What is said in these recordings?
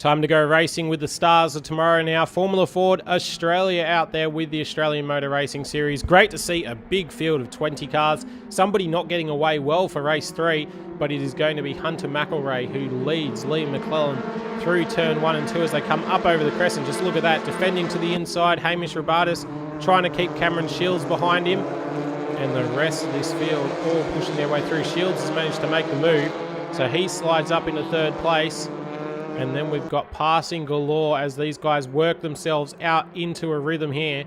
Time to go racing with the stars of tomorrow now. Formula Ford Australia out there with the Australian Motor Racing Series. Great to see a big field of 20 cars. Somebody not getting away well for race 3, but it is going to be Hunter McElrea who leads Liam McClellan through turn 1 and 2 as they come up over the crescent. Just look at that, defending to the inside. Hamish Rabatis trying to keep Cameron Shields behind him. And the rest of this field all pushing their way through. Shields has managed to make the move, so he slides up into third place. And then we've got passing galore as these guys work themselves out into a rhythm here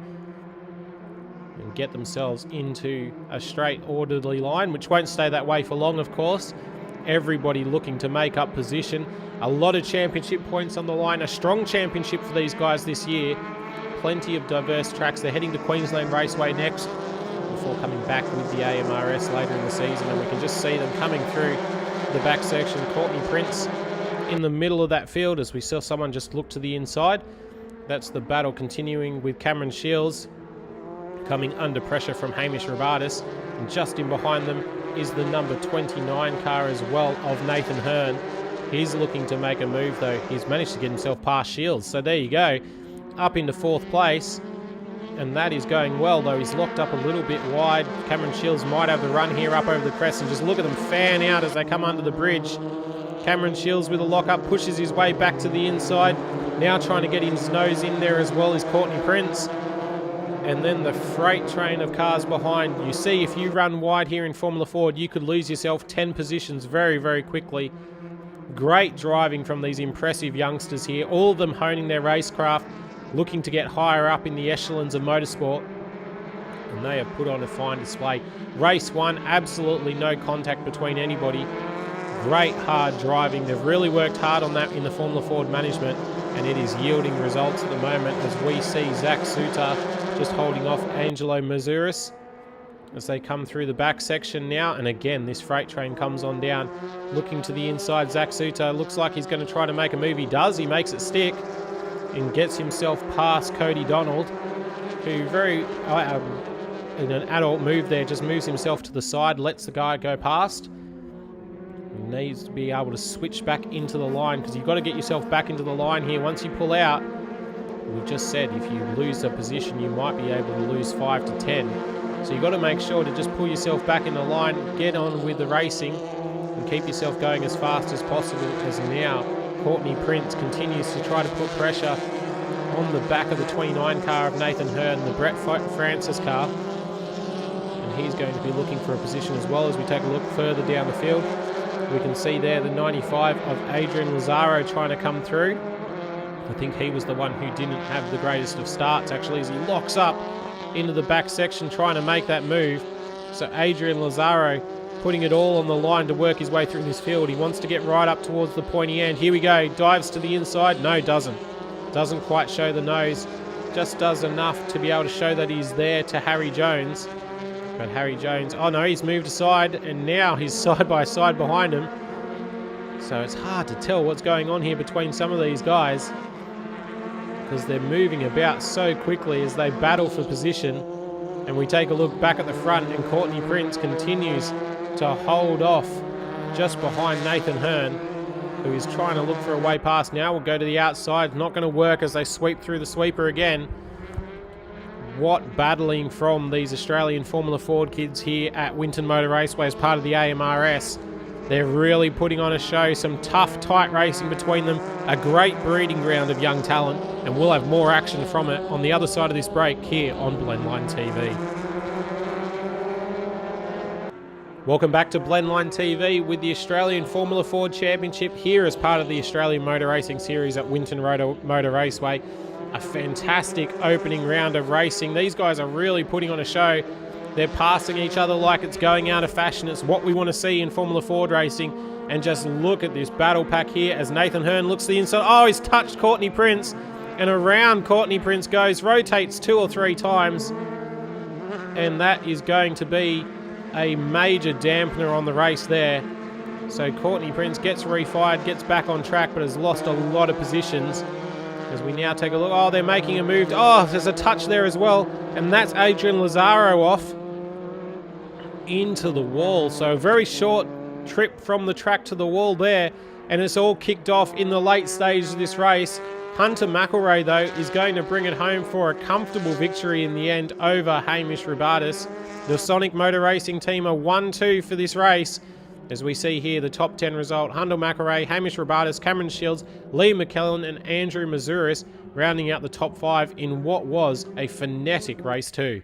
and get themselves into a straight, orderly line, which won't stay that way for long, of course. Everybody looking to make up position. A lot of championship points on the line. A strong championship for these guys this year. Plenty of diverse tracks. They're heading to Queensland Raceway next before coming back with the AMRS later in the season. And we can just see them coming through the back section. Courtney Prince in the middle of that field as we saw someone just look to the inside. That's the battle continuing with Cameron Shields coming under pressure from Hamish Rabatis, and just in behind them is the number 29 car as well of Nathan Hearn. He's looking to make a move though. He's managed to get himself past Shields, so there you go, up into 4th place, and that is going well though. He's locked up a little bit wide. Cameron Shields might have the run here up over the crest, and just look at them fan out as they come under the bridge. Cameron Shields with a lock-up pushes his way back to the inside. Now trying to get his nose in there as well as Courtney Prince. And then the freight train of cars behind. You see, if you run wide here in Formula Ford, you could lose yourself 10 positions very, very quickly. Great driving from these impressive youngsters here. All of them honing their racecraft, looking to get higher up in the echelons of motorsport. And they have put on a fine display. Race 1, absolutely no contact between anybody. Great hard driving. They've really worked hard on that in the Formula Ford management, and it is yielding results at the moment as we see Zach Suter just holding off Angelo Mazuris as they come through the back section now. And again, this freight train comes on down, looking to the inside. Zach Suter looks like he's going to try to make a move. He does. He makes it stick and gets himself past Cody Donald, who very in an adult move there just moves himself to the side, lets the guy go past. Needs to be able to switch back into the line, because you've got to get yourself back into the line here. Once you pull out, we've just said if you lose a position, you might be able to lose 5 to 10. So you've got to make sure to just pull yourself back in the line, get on with the racing, and keep yourself going as fast as possible. As now, Courtney Prince continues to try to put pressure on the back of the 29 car of Nathan Hearn, the Brett Francis car. And he's going to be looking for a position as well as we take a look further down the field. We can see there the 95 of Adrian Lazaro trying to come through. I think he was the one who didn't have the greatest of starts actually, as he locks up into the back section trying to make that move. So Adrian Lazaro putting it all on the line to work his way through this field. He wants to get right up towards the pointy end. Here we go. Dives to the inside. No, doesn't. Doesn't quite show the nose. Just does enough to be able to show that he's there to Harry Jones. But Harry Jones, oh no, he's moved aside, and now he's side by side behind him. So it's hard to tell what's going on here between some of these guys, because they're moving about so quickly as they battle for position. And we take a look back at the front, and Courtney Prince continues to hold off just behind Nathan Hearn, who is trying to look for a way past. Now we'll go to the outside. Not going to work as they sweep through the sweeper again. What battling from these Australian Formula Ford kids here at Winton Motor Raceway as part of the AMRS. They're really putting on a show. Some tough, tight racing between them. A great breeding ground of young talent. And we'll have more action from it on the other side of this break here on Blendline TV. Welcome back to Blendline TV with the Australian Formula Ford Championship here as part of the Australian Motor Racing Series at Winton Motor Raceway. A fantastic opening round of racing. These guys are really putting on a show. They're passing each other like it's going out of fashion. It's what we want to see in Formula Ford racing. And just look at this battle pack here as Nathan Hearn looks to the inside. Oh, he's touched Courtney Prince. And around Courtney Prince goes, rotates 2 or 3 times. And that is going to be a major dampener on the race there. So Courtney Prince gets refired, gets back on track, but has lost a lot of positions. As we now take a look, oh, they're making a move. Oh, there's a touch there as well. And that's Adrian Lazaro off into the wall. So a very short trip from the track to the wall there. and it's all kicked off in the late stage of this race. Hunter McElrea, though, is going to bring it home for a comfortable victory in the end over Hamish Rabatis. The Sonic Motor Racing team are 1-2 for this race. As we see here, the top 10 result: Hunter McElrea, Hamish Rabatis, Cameron Shields, Liam McKellen and Andrew Mazuris rounding out the top 5 in what was a frenetic race 2.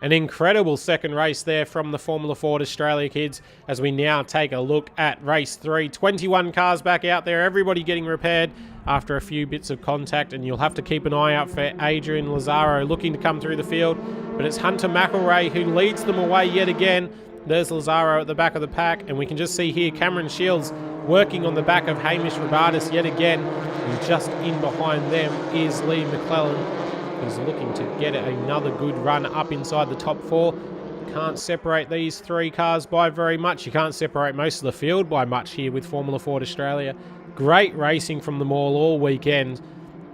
An incredible second race there from the Formula Ford Australia kids, as we now take a look at race 3. 21 cars back out there, everybody getting repaired after a few bits of contact, and you'll have to keep an eye out for Adrian Lazaro looking to come through the field. But it's Hunter McElrea who leads them away yet again. There's Lazaro at the back of the pack, and we can just see here Cameron Shields working on the back of Hamish Rabatis yet again. And just in behind them is Lee McClellan, who's looking to get another good run up inside the top 4. Can't separate these 3 cars by very much. You can't separate most of the field by much here with Formula Ford Australia. Great racing from them all weekend.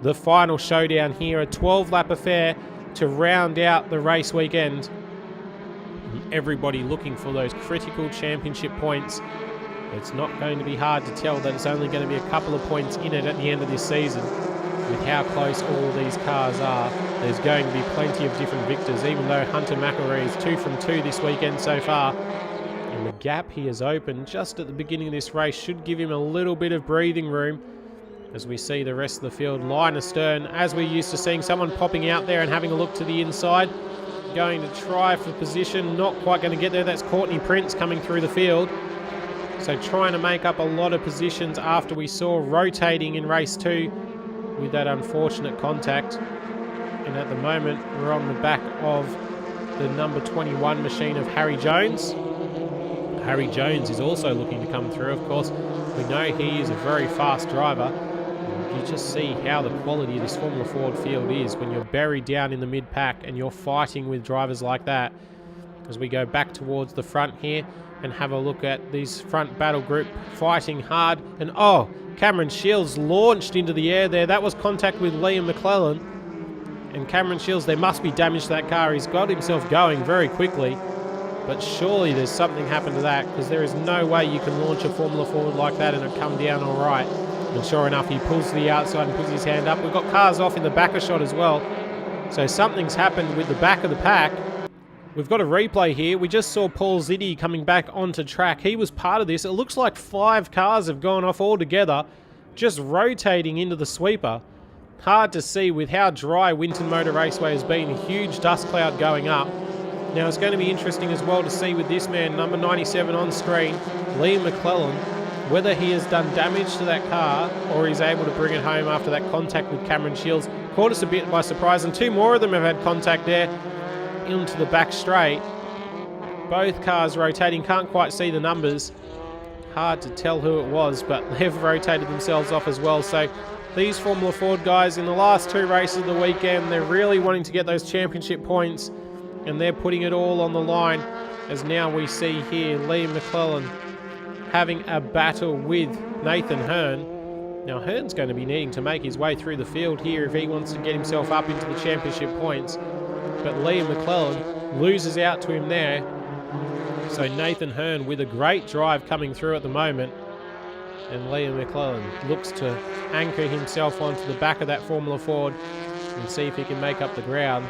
The final showdown here, a 12-lap affair to round out the race weekend. Everybody looking for those critical championship points. It's not going to be hard to tell that it's only going to be a couple of points in it at the end of this season. With how close all these cars are, there's going to be plenty of different victors, even though Hunter McElrea is 2 from 2 this weekend so far. And the gap he has opened just at the beginning of this race should give him a little bit of breathing room, as we see the rest of the field line astern, as we're used to seeing someone popping out there and having a look to the inside. Going to try for position, not quite going to get there. That's Courtney Prince coming through the field. So trying to make up a lot of positions after we saw rotating in race 2 with that unfortunate contact. And at the moment, we're on the back of the number 21 machine of Harry Jones. Harry Jones is also looking to come through. Of course, we know he is a very fast driver. You just see how the quality of this Formula Ford field is when you're buried down in the mid-pack and you're fighting with drivers like that. As we go back towards the front here and have a look at this front battle group fighting hard. And oh, Cameron Shields launched into the air there. That was contact with Liam McClellan. And Cameron Shields, there must be damage to that car. He's got himself going very quickly. But surely there's something happened to that, because there is no way you can launch a Formula Ford like that and it come down all right. And sure enough, he pulls to the outside and puts his hand up. We've got cars off in the backer shot as well. So something's happened with the back of the pack. We've got a replay here. We just saw Paul Ziddy coming back onto track. He was part of this. It looks like 5 cars have gone off altogether, just rotating into the sweeper. Hard to see with how dry Winton Motor Raceway has been. A huge dust cloud going up. Now it's going to be interesting as well to see with this man, number 97 on screen, Liam McClellan, whether he has done damage to that car or he's able to bring it home after that contact with Cameron Shields. Caught us a bit by surprise, and 2 more of them have had contact there into the back straight. Both cars rotating, can't quite see the numbers. Hard to tell who it was, but they've rotated themselves off as well. So these Formula Ford guys in the last 2 races of the weekend, they're really wanting to get those championship points, and they're putting it all on the line. As now we see here Liam McClellan having a battle with Nathan Hearn. Now Hearn's going to be needing to make his way through the field here if he wants to get himself up into the championship points. But Liam McClellan loses out to him there. So Nathan Hearn with a great drive coming through at the moment. And Liam McClellan looks to anchor himself onto the back of that Formula Ford and see if he can make up the ground.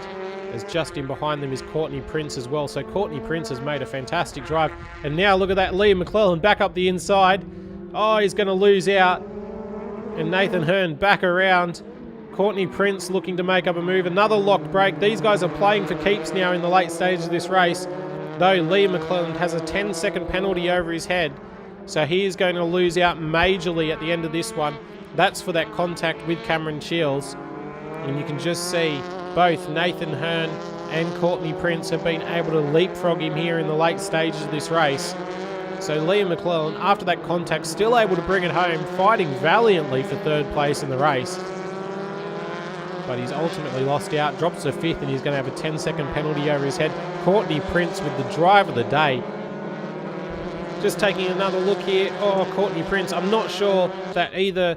As just in behind them is Courtney Prince as well. So Courtney Prince has made a fantastic drive. And now look at that, Liam McClellan back up the inside. Oh, he's going to lose out. And Nathan Hearn back around. Courtney Prince looking to make up a move. Another locked break. These guys are playing for keeps now in the late stages of this race. Though Liam McClellan has a 10-second penalty over his head. So he is going to lose out majorly at the end of this one. That's for that contact with Cameron Shields. And you can just see both Nathan Hearn and Courtney Prince have been able to leapfrog him here in the late stages of this race. So Liam McClellan, after that contact, still able to bring it home, fighting valiantly for 3rd place in the race. But he's ultimately lost out, drops to 5th, and he's going to have a 10-second penalty over his head. Courtney Prince with the drive of the day. Just taking another look here. Oh, Courtney Prince. I'm not sure that either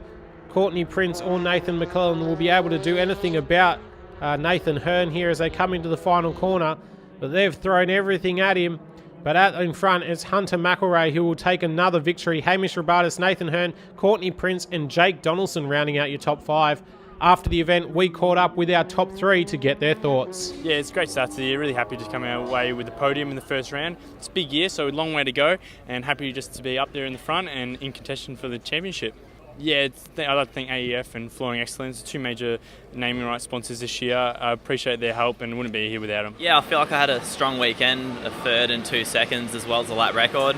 Courtney Prince or Nathan McClellan will be able to do anything about Nathan Hearn here as they come into the final corner. But they've thrown everything at him. But out in front is Hunter McElrea, who will take another victory. Hamish Rabatis, Nathan Hearn, Courtney Prince and Jake Donaldson rounding out your top 5. After the event, we caught up with our top 3 to get their thoughts. Yeah, it's a great start to the year. Really happy to come away with the podium in the first round. It's a big year, so a long way to go, and happy just to be up there in the front and in contention for the championship. Yeah, I'd like to thank AEF and Flooring Excellence, 2 major naming rights sponsors this year. I appreciate their help and wouldn't be here without them. Yeah, I feel like I had a strong weekend, a 3rd and 2 seconds as well as a lap record.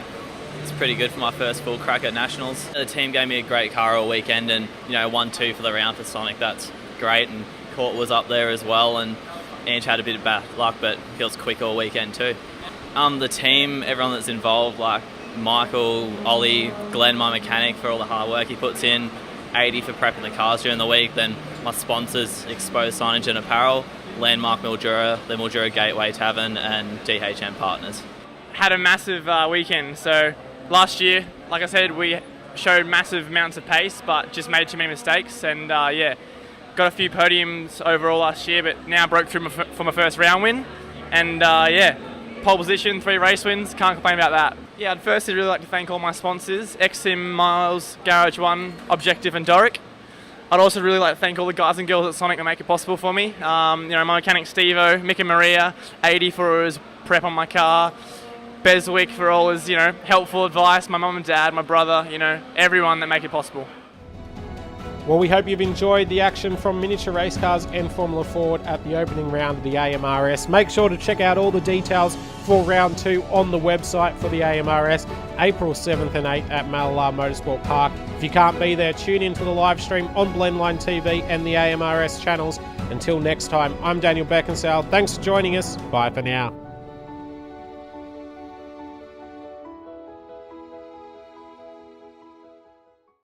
It's pretty good for my first full crack at Nationals. The team gave me a great car all weekend and 1-2 for the round for Sonic. That's great, and Court was up there as well, and Ange had a bit of bad luck, but feels quick all weekend too. The team, everyone that's involved, like Michael, Ollie, Glenn, my mechanic, for all the hard work he puts in, 80 for prepping the cars during the week, then my sponsors, Exposed Signage and Apparel, Landmark Mildura, the Mildura Gateway Tavern and DHM Partners. Had a massive weekend. So last year, like I said, we showed massive amounts of pace but just made too many mistakes, and got a few podiums overall last year, but now broke through for my first round win, and pole position, 3 race wins, can't complain about that. Yeah, I'd firstly really like to thank all my sponsors, XM, Miles, Garage One, Objective and Doric. I'd also really like to thank all the guys and girls at Sonic that make it possible for me. My mechanic Steve-O, Mick and Maria, 80 for his prep on my car, Beswick for all his helpful advice, my mum and dad, my brother, everyone that make it possible. Well, we hope you've enjoyed the action from miniature race cars and Formula Ford at the opening round of the AMRS. Make sure to check out all the details for round 2 on the website for the AMRS, April 7th and 8th at Mallala Motorsport Park. If you can't be there, tune in to the live stream on Blendline TV and the AMRS channels. Until next time, I'm Daniel Beckinsale. Thanks for joining us. Bye for now.